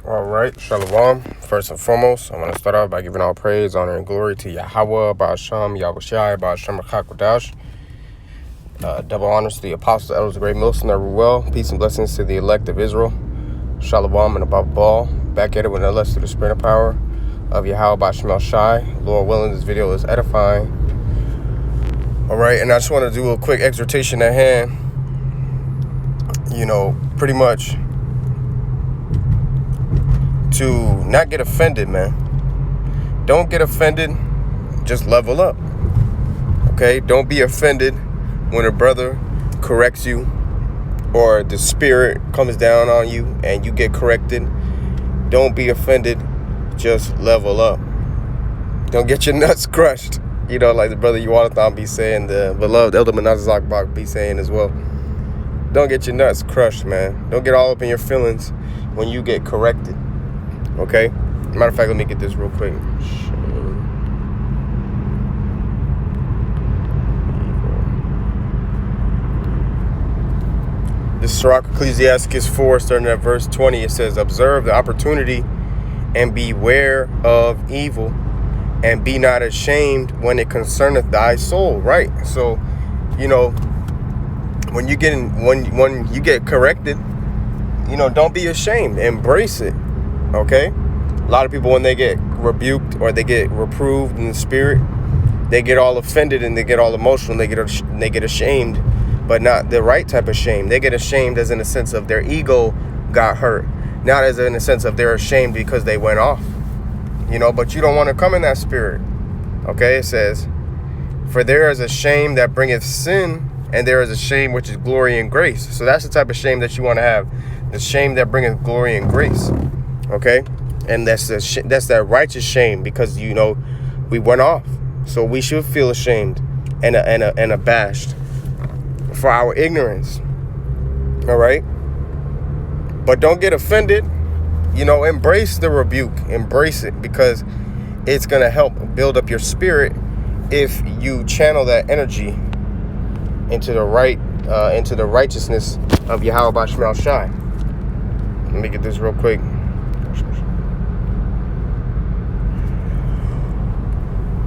All right, Shalom. First and foremost, I want to start off by giving all praise, honor, and glory to Yahweh, Ba'asham, Yahushai, Ba'asham, Rakakwadash. Double honors to the apostles, elders, the great Milson, every well. Peace and blessings to the elect of Israel. Shalom and above all. Back at it with no less to the spirit of power of Yahweh, Ba'asham, Shai. Lord willing, this video is edifying. All right, and I just want to do a quick exhortation at hand. Pretty much to not get offended, man. Don't get offended. Just level up. Okay? Don't be offended when a brother corrects you or the spirit comes down on you and you get corrected. Don't be offended. Just level up. Don't get your nuts crushed. Like the brother Yuwanathon be saying, the beloved Elder Menazazakbach be saying as well. Don't get your nuts crushed, man. Don't get all up in your feelings when you get corrected. Okay? Matter of fact, let me get this real quick. This is Sirach Ecclesiasticus 4, starting at verse 20. It says, observe the opportunity and beware of evil, and be not ashamed when it concerneth thy soul. Right? So, when you get corrected, don't be ashamed. Embrace it. Okay? A lot of people, when they get rebuked or they get reproved in the spirit, they get all offended and they get all emotional. They get ashamed, but not the right type of shame. They get ashamed as in the sense of their ego got hurt, not as in the sense of they're ashamed because they went off. But you don't want to come in that spirit. Okay? It says, for there is a shame that bringeth sin, and there is a shame which is glory and grace. So that's the type of shame that you want to have. The shame that bringeth glory and grace. Okay? And that's that righteous shame, because, we went off. So we should feel ashamed and abashed for our ignorance. All right? But don't get offended. Embrace the rebuke. Embrace it, because it's going to help build up your spirit if you channel that energy into the righteousness of Yahweh Ba'asham Shai. Let me get this real quick.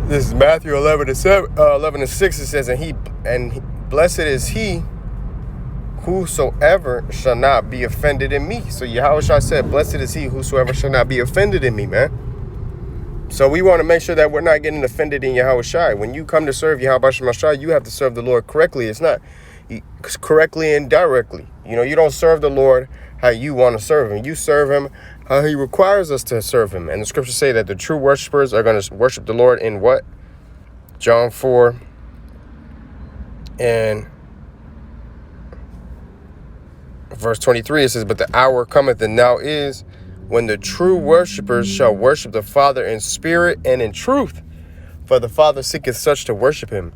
This is Matthew 11:6. It says, and blessed is he whosoever shall not be offended in me. So Yahweh Shai said, blessed is he whosoever shall not be offended in me, man. So we want to make sure that we're not getting offended in Yahweh Shai. When you come to serve Yahweh Ba'asham Shai, you have to serve the Lord correctly. It's not correctly and directly. You don't serve the Lord how you want to serve him. You serve him how he requires us to serve him. And the scriptures say that the true worshipers are going to worship the Lord in what? John 4 and verse 23, it says, but the hour cometh, and now is, when the true worshipers shall worship the Father in spirit and in truth. For the Father seeketh such to worship him.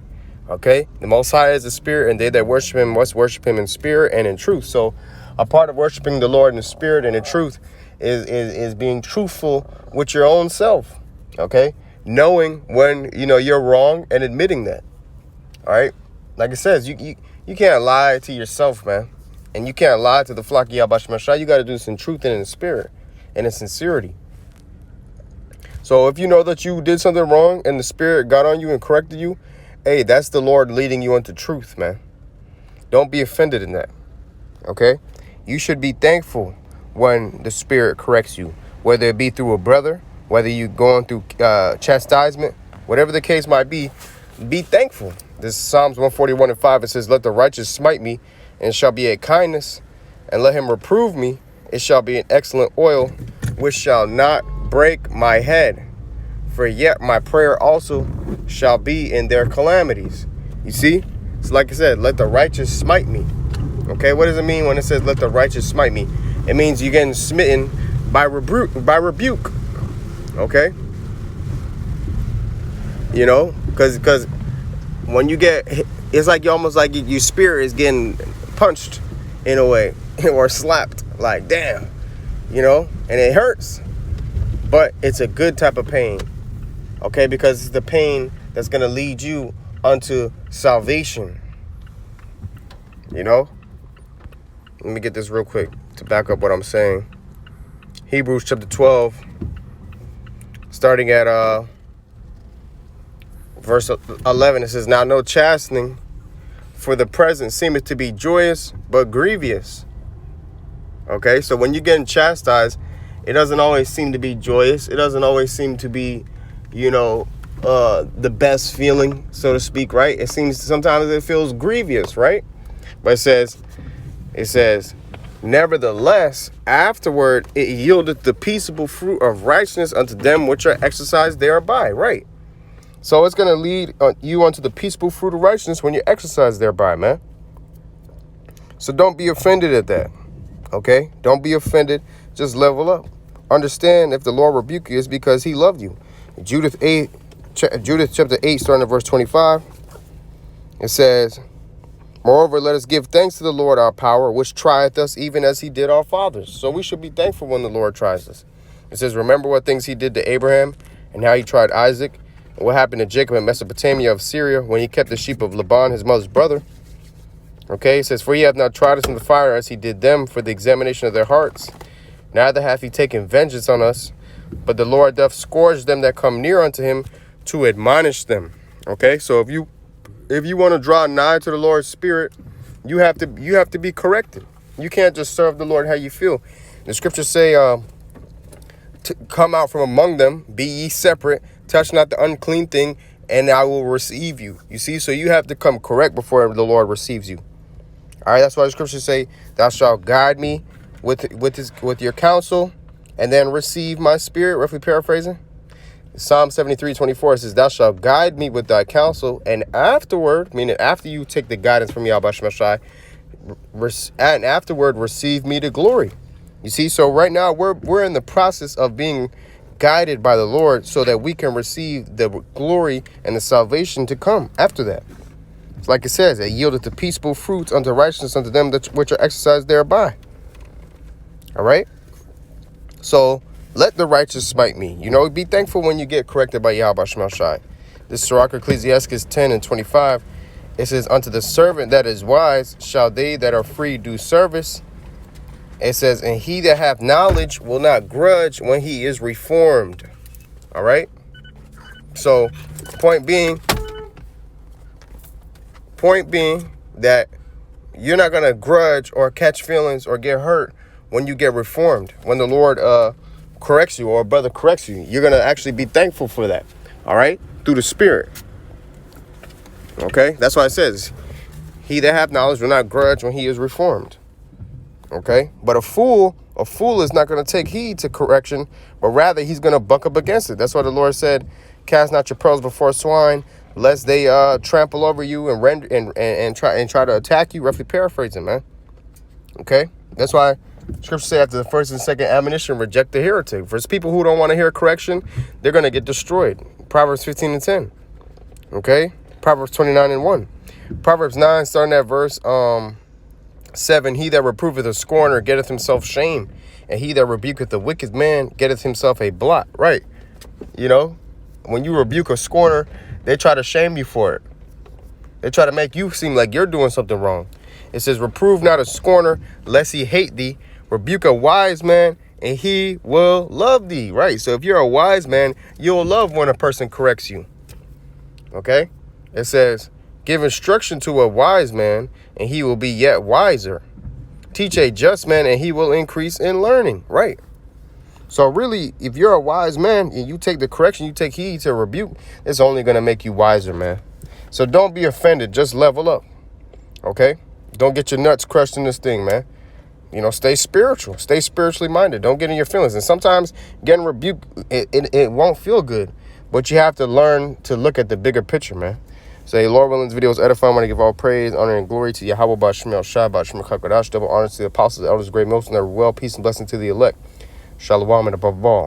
Okay? The Most High is the Spirit, and they that worship him must worship him in spirit and in truth. So a part of worshiping the Lord in the spirit and in truth is being truthful with your own self. Okay? Knowing when, you're wrong and admitting that. All right? Like it says, you can't lie to yourself, man. And you can't lie to the flock of Yahweh Ba'asham Shai. You got to do this in truth and in the spirit and in sincerity. So if you know that you did something wrong and the spirit got on you and corrected you, hey, that's the Lord leading you into truth, man. Don't be offended in that. Okay? You should be thankful when the spirit corrects you, whether it be through a brother, whether you're going through chastisement, whatever the case might be thankful. This is Psalms 141:5. It says, let the righteous smite me, and shall be a kindness, and let him reprove me, it shall be an excellent oil, which shall not break my head. For yet my prayer also shall be in their calamities. You see? It's like I said, let the righteous smite me. Okay, what does it mean when it says let the righteous smite me? It means you're getting smitten by rebuke. Okay? Because when you get, it's like you almost like your spirit is getting punched in a way or slapped, like damn, and it hurts, but it's a good type of pain. Okay, because it's the pain that's going to lead you unto salvation. Let me get this real quick to back up what I'm saying. Hebrews chapter 12, starting at verse 11. It says, now no chastening for the present seemeth to be joyous, but grievous. Okay, so when you're getting chastised, it doesn't always seem to be joyous. It doesn't always seem to be, the best feeling, so to speak, right? It seems sometimes it feels grievous, right? But it says, nevertheless, afterward it yieldeth the peaceable fruit of righteousness unto them which are exercised thereby, right? So it's going to lead you unto the peaceable fruit of righteousness when you exercise thereby, man. So don't be offended at that, okay? Don't be offended. Just level up. Understand if the Lord rebuke you, it's because he loved you. Judith chapter 8, starting at verse 25, it says, moreover, let us give thanks to the Lord our power, which trieth us even as he did our fathers. So we should be thankful when the Lord tries us. It says, remember what things he did to Abraham and how he tried Isaac, and what happened to Jacob in Mesopotamia of Syria when he kept the sheep of Laban, his mother's brother. Okay, it says, for he hath not tried us in the fire as he did them for the examination of their hearts. Neither hath he taken vengeance on us, but the Lord doth scourge them that come near unto him to admonish them. Okay, so if you want to draw nigh to the Lord's Spirit, you have to be corrected. You can't just serve the Lord how you feel. The scriptures say, to come out from among them, be ye separate, touch not the unclean thing, and I will receive you. You see, so you have to come correct before the Lord receives you. All right, that's why the scriptures say, thou shalt guide me with your counsel, and then receive my spirit, roughly paraphrasing. Psalm 73:24 says, thou shalt guide me with thy counsel, and afterward, meaning after you take the guidance from Yahweh Shemashai, and afterward receive me to glory. You see, so right now we're in the process of being guided by the Lord so that we can receive the glory and the salvation to come after that. It's like it says, it yieldeth the peaceable fruits unto righteousness unto them which are exercised thereby. All right. So let the righteous smite me. Be thankful when you get corrected by Yahweh Shemashai. This is Sirach Ecclesiastes 10:25. It says, unto the servant that is wise shall they that are free do service. It says, and he that hath knowledge will not grudge when he is reformed. All right. So point being that you're not going to grudge or catch feelings or get hurt when you get reformed. When the Lord corrects you or a brother corrects you, you're going to actually be thankful for that. All right. Through the Spirit. Okay. That's why it says, he that hath knowledge will not grudge when he is reformed. Okay, but a fool is not going to take heed to correction, but rather he's going to buck up against it. That's why the Lord said, cast not your pearls before swine, lest they trample over you and try to attack you. Roughly paraphrasing, man. Okay, that's why scripture say after the first and second admonition, reject the heretic. For people who don't want to hear correction, they're going to get destroyed. Proverbs 15:10. Okay, Proverbs 29:1. Proverbs 9, starting at verse 7, he that reproveth a scorner getteth himself shame, and he that rebuketh a wicked man getteth himself a blot. Right. When you rebuke a scorner, they try to shame you for it. They try to make you seem like you're doing something wrong. It says, reprove not a scorner, lest he hate thee. Rebuke a wise man, and he will love thee. Right. So if you're a wise man, you'll love when a person corrects you. Okay. It says, give instruction to a wise man, and he will be yet wiser. Teach a just man, and he will increase in learning. Right. So really, if you're a wise man and you take the correction, you take heed to rebuke, it's only going to make you wiser, man. So don't be offended. Just level up. Okay. Don't get your nuts crushed in this thing, man. Stay spiritual. Stay spiritually minded. Don't get in your feelings. And sometimes getting rebuked, it won't feel good. But you have to learn to look at the bigger picture, man. Say, Lord willing, this video is edifying. I want to give all praise, honor, and glory to Yahweh Bashmel Shai Bashmel Kakadash. Double honor to the apostles, the elders, great most, and their well, peace and blessing to the elect. Shalom, and above all.